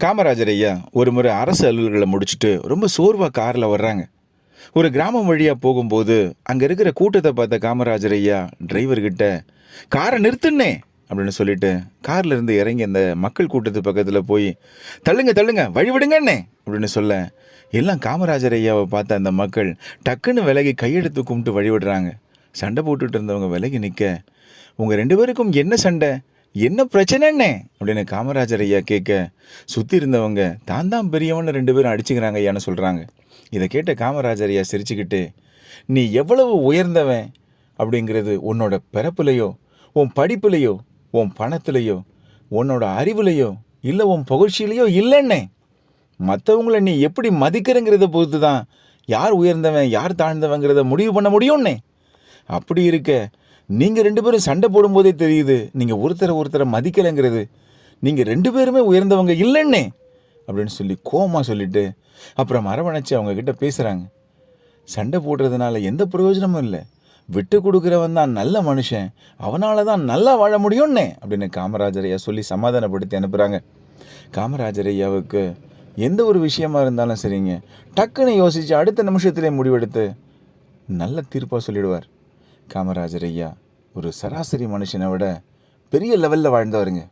காமராஜர் ஐயா ஒரு முறை அரசு அலுவல்களை முடிச்சுட்டு ரொம்ப சோர்வாக காரில் வர்றாங்க. ஒரு கிராமம் வழியாக போகும்போது அங்கே இருக்கிற கூட்டத்தை பார்த்த காமராஜர் ஐயா டிரைவர்கிட்ட காரை நிறுத்துனே அப்படின்னு சொல்லிட்டு கார்ல இருந்து இறங்கி அந்த மக்கள் கூட்டத்து பக்கத்தில் போய் தள்ளுங்க தள்ளுங்க வழி விடுங்கண்ணே அப்படின்னு சொல்ல எல்லாம் காமராஜர் ஐயாவை பார்த்த அந்த மக்கள் டக்குன்னு விலகி கையெடுத்து கும்பிட்டு வழி விடுறாங்க. சண்டை போட்டுட்டு இருந்தவங்க விலகி நிற்க, உங்கள் ரெண்டு பேருக்கும் என்ன சண்டை, என்ன பிரச்சனைன்னே அப்படின்னு காமராஜர் ஐயா கேட்க, சுற்றி இருந்தவங்க தான் பெரியவன்னு ரெண்டு பேரும் அடிச்சுக்கிறாங்க ஐயான்னு சொல்கிறாங்க. இதை கேட்ட காமராஜர் ஐயா சிரிச்சுக்கிட்டு, நீ எவ்வளவு உயர்ந்தவன் அப்படிங்கிறது உன்னோட பிறப்புலையோ, உன் படிப்புலையோ, உன் பணத்துலையோ, உன்னோட அறிவுலையோ, இல்லை உன் புகழ்ச்சியிலையோ இல்லைன்னே. மற்றவங்கள நீ எப்படி மதிக்கிறங்கிறத பொறுத்து தான் யார் உயர்ந்தவன் யார் தாழ்ந்தவங்கிறத முடிவு பண்ண முடியும்னே. அப்படி இருக்க நீங்கள் ரெண்டு பேரும் சண்டை போடும்போதே தெரியுது நீங்கள் ஒருத்தரை மதிக்கலைங்கிறது. நீங்கள் ரெண்டு பேருமே உயர்ந்தவங்க இல்லைன்னே அப்படின்னு சொல்லி கோவமாக சொல்லிட்டு அப்புறம் அரவணைச்சு அவங்கக்கிட்ட பேசுகிறாங்க. சண்டை போடுறதுனால எந்த பிரயோஜனமும் இல்லை, விட்டு கொடுக்குறவன் தான் நல்ல மனுஷன், அவனால தான் நல்லா வாழ முடியும்னே அப்படின்னு காமராஜர் ஐயா சொல்லி சமாதானப்படுத்தி அனுப்புகிறாங்க. காமராஜர் ஐயாவுக்கு எந்த ஒரு விஷயமா இருந்தாலும் சரிங்க, டக்குன்னு யோசித்து அடுத்த நிமிஷத்துலேயே முடிவெடுத்து நல்ல தீர்ப்பாக சொல்லிடுவார். காமராஜர் ஐயா ஒரு சராசரி மனுஷனை விட பெரிய லெவலில் வாழ்ந்தவருங்க.